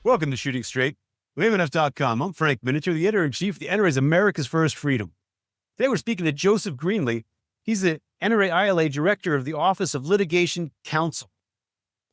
Welcome to Shooting Straight. WayMNF.com. I'm Frank Miniter, the editor-in-chief of the NRA's America's First Freedom. Today we're speaking to Joseph Greenlee. He's the NRA-ILA Director of the Office of Litigation Counsel.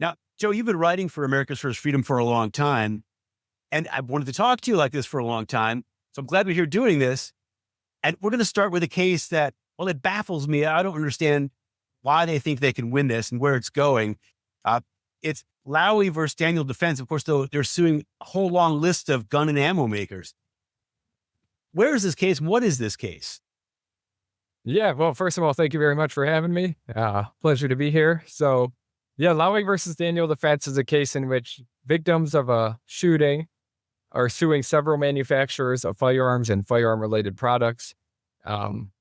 Now, Joe, you've been writing for America's First Freedom for a long time, and I wanted to talk to you like this for a long time, so I'm glad we're here doing this. And we're going to start with a case that, well, it baffles me. I don't understand why they think they can win this and where it's going. It's Lowy versus Daniel Defense. Of course, though, they're suing a whole long list of gun and ammo makers. Where is this case? What is this case? Yeah, well, first of all, thank you very much for having me. Pleasure to be here. So, yeah, Lowy versus Daniel Defense is a case in which victims of a shooting are suing several manufacturers of firearms and firearm-related products,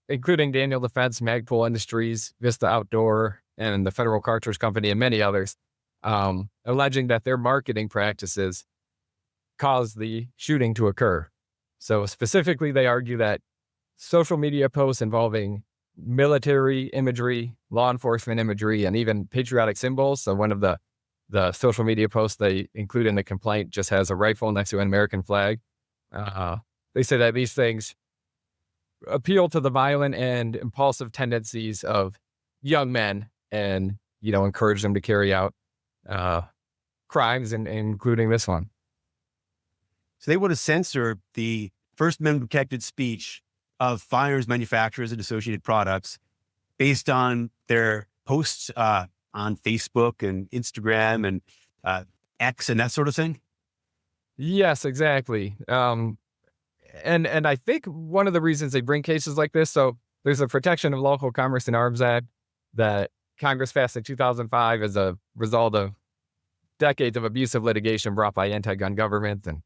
including Daniel Defense, Magpul Industries, Vista Outdoor, and the Federal Cartridge Company, and many others. Alleging that their marketing practices caused the shooting to occur. So specifically, they argue that social media posts involving military imagery, law enforcement imagery, and even patriotic symbols. So one of the social media posts they include in the complaint just has a rifle next to an American flag. They say that these things appeal to the violent and impulsive tendencies of young men and, encourage them to carry out crimes, and including this one. So they want to censor the First Amendment protected speech of firearms manufacturers and associated products based on their posts on Facebook and Instagram and X and that sort of thing? Yes, exactly. And I think one of the reasons they bring cases like this, so there's a Protection of Local Commerce and Arms Act that Congress passed in 2005 as a result of decades of abusive litigation brought by anti-gun governments and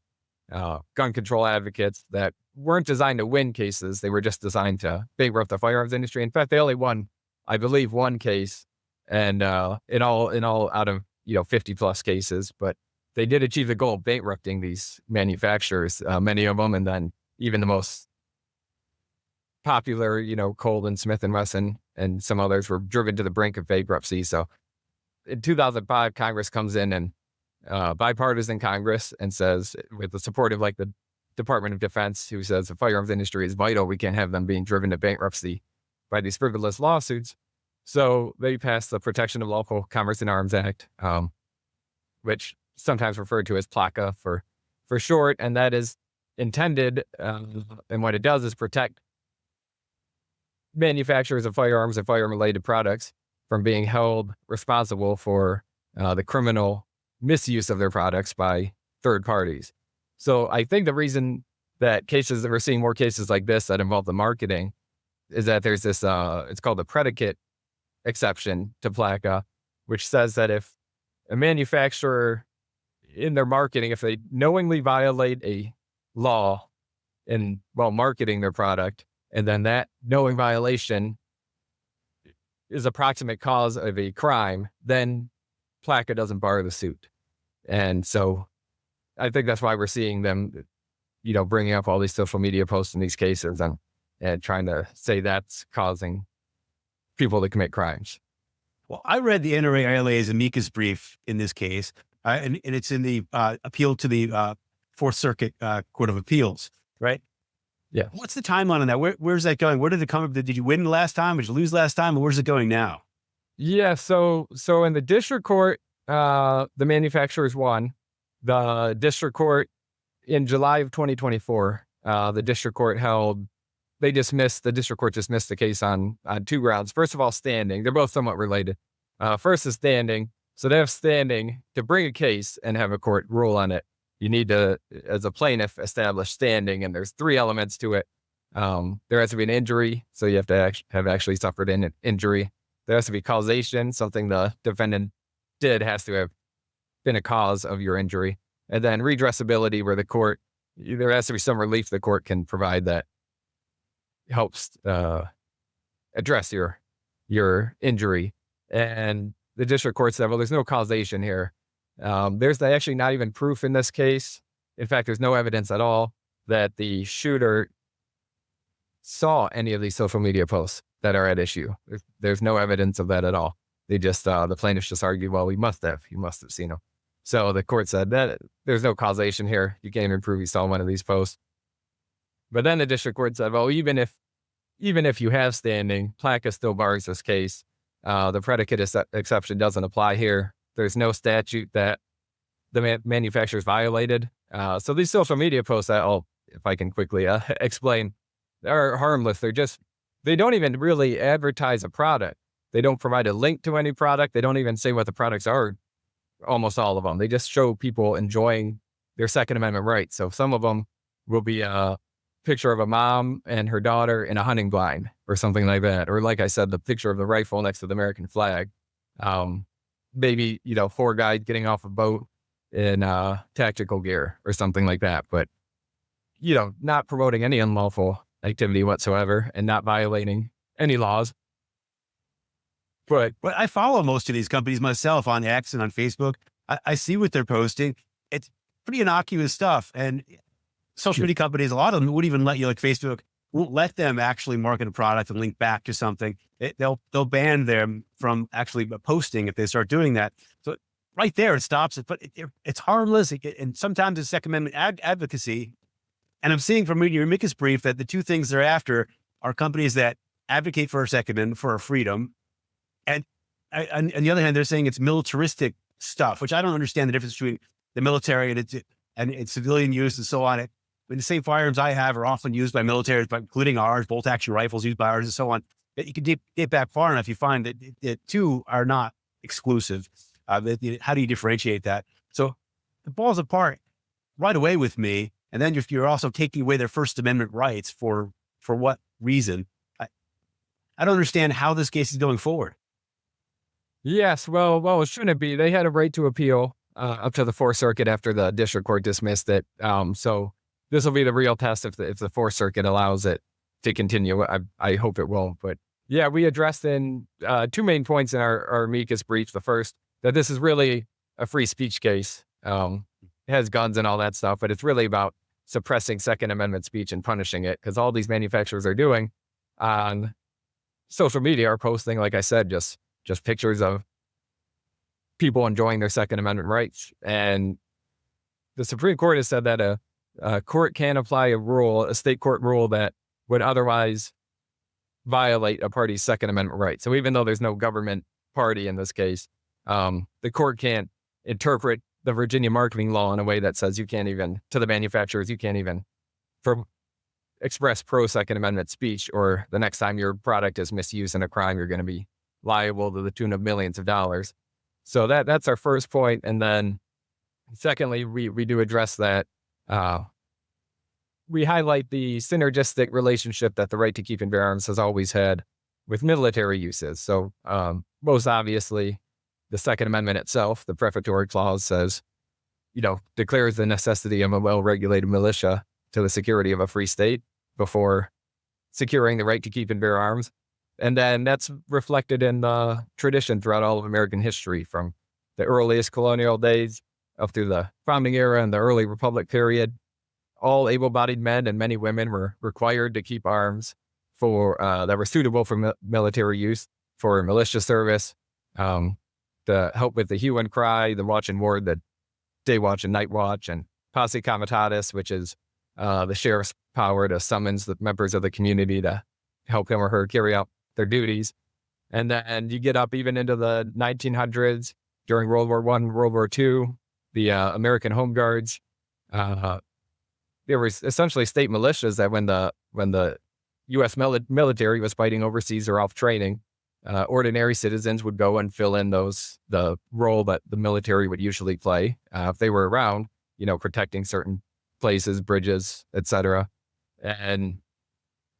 gun control advocates that weren't designed to win cases. They were just designed to bankrupt the firearms industry. In fact, they only won, I believe, one case, and in all out of 50 plus cases. But they did achieve the goal of bankrupting these manufacturers, many of them, and then even the most popular, Colt and Smith and Wesson and some others were driven to the brink of bankruptcy. So in 2005, Congress comes in and bipartisan Congress and says, with the support of the Department of Defense, who says the firearms industry is vital, we can't have them being driven to bankruptcy by these frivolous lawsuits. So they passed the Protection of Local Commerce and Arms Act, which sometimes referred to as PLACA for short, and that is intended, and what it does is protect manufacturers of firearms and firearm-related products from being held responsible for the criminal misuse of their products by third parties. So I think the reason that we're seeing more cases like this that involve the marketing is that there's this, it's called the predicate exception to PLACA, which says that if a manufacturer in their marketing, if they knowingly violate a law while marketing their product, and then that knowing violation is a proximate cause of a crime, then PLACA doesn't bar the suit. And so I think that's why we're seeing them, bringing up all these social media posts in these cases and trying to say that's causing people to commit crimes. Well, I read the NRA-ILA's amicus brief in this case, and it's in the appeal to the Fourth Circuit Court of Appeals, right? Yeah. What's the timeline on that? Where's that going? Where did it come up? Did you win last time? Did you lose last time? And where's it going now? Yeah. So in the district court, the manufacturers won. The district court in July of 2024, the district court dismissed the case on two grounds. First of all, standing. They're both somewhat related. First is standing. So they have standing to bring a case and have a court rule on it. You need to, as a plaintiff, establish standing, and there's three elements to it. There has to be an injury, so you have to have actually suffered an injury. There has to be causation, something the defendant did has to have been a cause of your injury. And then redressability, where there has to be some relief the court can provide that helps address your injury. And the district court said, well, there's no causation here. There's actually not even proof in this case. In fact, there's no evidence at all that the shooter saw any of these social media posts that are at issue. There's no evidence of that at all. They just, the plaintiffs just argued, well, he must have seen them. So the court said that there's no causation here. You can't even prove you saw one of these posts. But then the district court said, well, even if you have standing, PLACA still bars this case. The predicate exception doesn't apply here. There's no statute that the manufacturers violated. So these social media posts that, if I can quickly explain, are harmless. They don't even really advertise a product. They don't provide a link to any product. They don't even say what the products are, almost all of them. They just show people enjoying their Second Amendment rights. So some of them will be a picture of a mom and her daughter in a hunting blind or something like that. Or like I said, the picture of the rifle next to the American flag. Maybe, 4 guys getting off a boat in tactical gear or something like that. But, not promoting any unlawful activity whatsoever and not violating any laws. But I follow most of these companies myself on X and on Facebook. I see what they're posting. It's pretty innocuous stuff. And social media companies, a lot of them wouldn't even let you, like Facebook, won't let them actually market a product and link back to something. They'll ban them from actually posting if they start doing that. So right there, it stops it. But it's harmless. And sometimes it's Second Amendment advocacy. And I'm seeing from your amicus brief that the two things they're after are companies that advocate for our Second Amendment, for our freedom. And on the other hand, they're saying it's militaristic stuff, which I don't understand the difference between the military and its civilian use and so on. The same firearms I have are often used by militaries, including ours, bolt action rifles used by ours and so on. You can dip back far enough, you find that the two are not exclusive. How do you differentiate that? So the ball's apart right away with me. And then if you're also taking away their First Amendment rights for what reason? I don't understand how this case is going forward. Yes, well, it shouldn't be. They had a right to appeal up to the Fourth Circuit after the district court dismissed it. So this will be the real test if the Fourth Circuit allows it to continue. I hope it will. But yeah, we addressed in 2 main points in our amicus brief. The first, that this is really a free speech case. It has guns and all that stuff, but it's really about suppressing Second Amendment speech and punishing it, because all these manufacturers are doing on social media are posting, like I said, just pictures of people enjoying their Second Amendment rights. And the Supreme Court has said that a court can apply a state court rule that would otherwise violate a party's Second Amendment rights. So even though there's no government party in this case, the court can't interpret the Virginia marketing law in a way that says to the manufacturers, you can't even express pro-Second Amendment speech, or the next time your product is misused in a crime, you're going to be liable to the tune of millions of dollars. So that's our first point. And then secondly, we do address that. We highlight the synergistic relationship that the right to keep and bear arms has always had with military uses. So most obviously, the Second Amendment itself, the prefatory clause says, declares the necessity of a well-regulated militia to the security of a free state before securing the right to keep and bear arms. And then that's reflected in the tradition throughout all of American history, from the earliest colonial days up through the founding era and the early republic period. All able-bodied men and many women were required to keep arms that were suitable for military use, for militia service, to help with the hue and cry, the watch and ward, the day watch and night watch, and posse comitatus, which is the sheriff's power to summons the members of the community to help him or her carry out their duties. And then you get up even into the 1900s, during World War I, World War II, the American Home Guards. There was essentially state militias that when the U.S. military was fighting overseas or off training, ordinary citizens would go and fill in the role that the military would usually play if they were around, protecting certain places, bridges, etc. And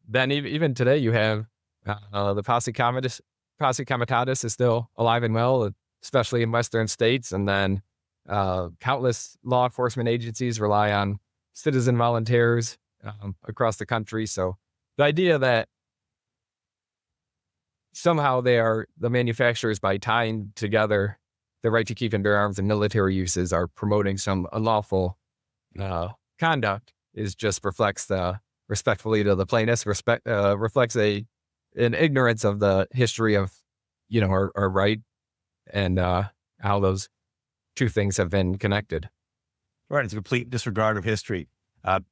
then even today, you have the posse comitatus is still alive and well, especially in Western states. And then countless law enforcement agencies rely on citizen volunteers across the country. So the idea that somehow the manufacturers, by tying together the right to keep and bear arms and military uses, are promoting some unlawful conduct just reflects respectfully to the plaintiffs, reflects an ignorance of the history of, our right and how those two things have been connected. Right. It's a complete disregard of history. And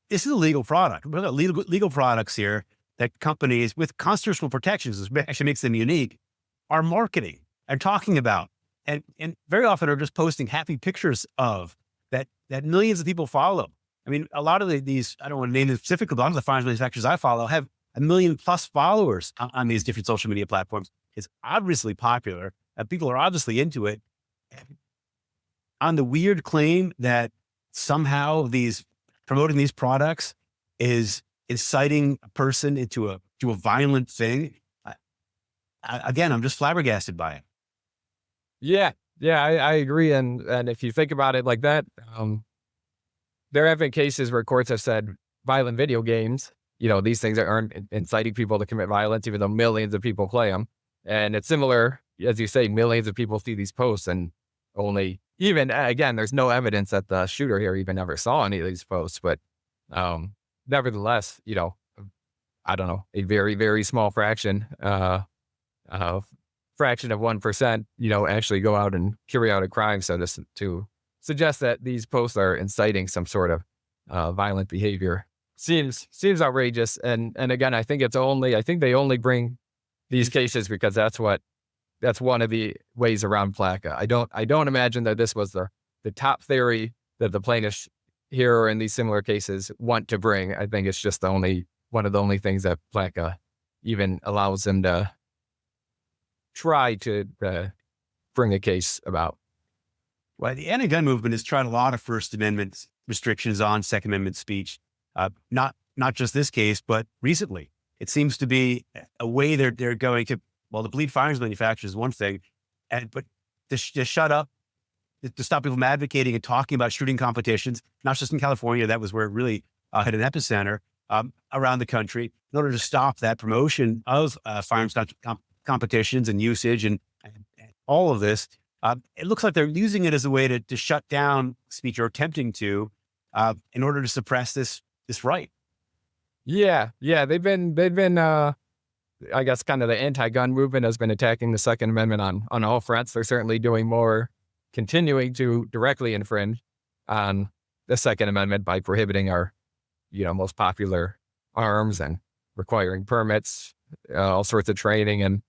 this is a legal product. We've got legal products here that companies with constitutional protections, which actually makes them unique, are marketing and talking about, and very often are just posting happy pictures of that millions of people follow. I mean, a lot of these, I don't want to name them specifically, but a lot of the firearms manufacturers I follow have 1 million plus followers on these different social media platforms. It's obviously popular, and people are obviously into it. On the weird claim that somehow promoting these products is inciting a person into a violent thing, again, I'm just flabbergasted by it. Yeah, I agree. And if you think about it like that, there have been cases where courts have said violent video games, these things aren't inciting people to commit violence, even though millions of people play them. And it's similar, as you say, millions of people see these posts, and again, there's no evidence that the shooter here even ever saw any of these posts. But nevertheless, I don't know, a very, very small fraction of 1%, actually go out and carry out a crime. So to suggest that these posts are inciting some sort of violent behavior seems outrageous. And again, I think they only bring these cases because that's one of the ways around PLACA. I don't imagine that this was the top theory that the plaintiffs here or in these similar cases want to bring. I think it's just one of the only things that PLACA even allows them to try to bring a case about. Well, the anti-gun movement has tried a lot of First Amendment restrictions on Second Amendment speech. Not just this case, but recently. It seems to be a way they're going to, to bleed firearms manufacturers is one thing, but to shut up, to stop people from advocating and talking about shooting competitions, not just in California, that was where it really had an epicenter, around the country, in order to stop that promotion of firearms competitions and usage and all of this. It looks like they're using it as a way to shut down speech, or attempting to, in order to suppress this right. Yeah. They've been, I guess, kind of the anti-gun movement has been attacking the Second Amendment on all fronts. They're certainly doing more, continuing to directly infringe on the Second Amendment by prohibiting our, most popular arms and requiring permits, all sorts of training and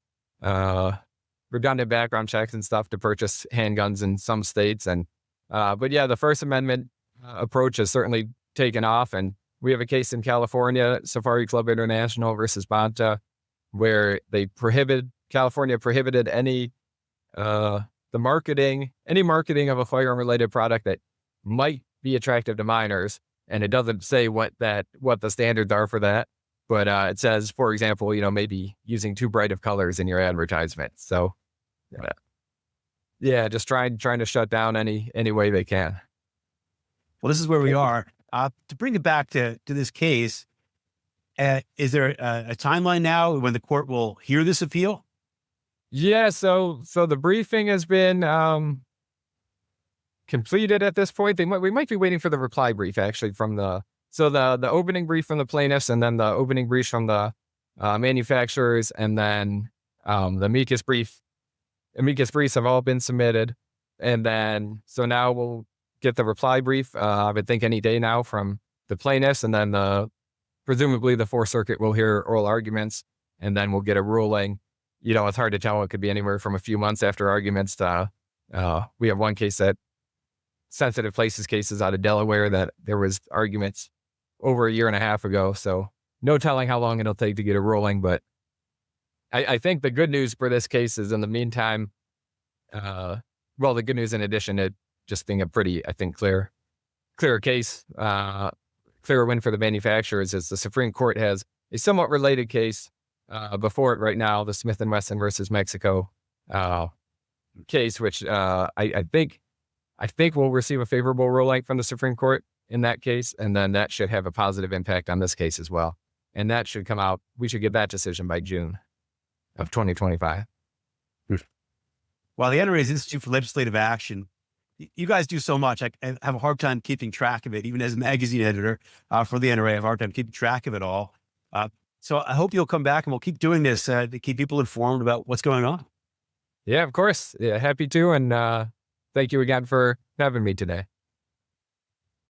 redundant background checks and stuff to purchase handguns in some states. And but yeah, the First Amendment approach has certainly taken off. And we have a case in California, Safari Club International versus Banta, where California prohibited any marketing of a firearm related product that might be attractive to minors. And it doesn't say what the standards are for that, but it says, for example, maybe using too bright of colors in your advertisement. So yeah, just trying to shut down any way they can. Well, this is where we are. To bring it back to this case, is there a timeline now when the court will hear this appeal? Yeah, so the briefing has been completed at this point. We might be waiting for the reply brief actually from the opening brief from the plaintiffs, and then the opening brief from the manufacturers, and then the amicus briefs have all been submitted, and then so now we'll get the reply brief. I would think any day now from the plaintiffs, and then presumably the Fourth Circuit will hear oral arguments, and then we'll get a ruling. It's hard to tell. It could be anywhere from a few months after arguments to we have one case, that sensitive places cases out of Delaware, that there was arguments over 1.5 years ago. So no telling how long it'll take to get a ruling. But I think the good news for this case is, in the meantime, the good news, in addition to just being a pretty, I think, clear case, clear win for the manufacturers, is the Supreme Court has a somewhat related case before it right now, the Smith & Wesson versus Mexico case, which I think we'll receive a favorable ruling from the Supreme Court in that case, and then that should have a positive impact on this case as well. And that should come out, we should get that decision by June of 2025. Well, the NRA's Institute for Legislative Action, you guys do so much. I have a hard time keeping track of it, even as a magazine editor for the NRA. I have a hard time keeping track of it all. So I hope you'll come back and we'll keep doing this to keep people informed about what's going on. Yeah, of course. Yeah, happy to. And Thank you again for having me today.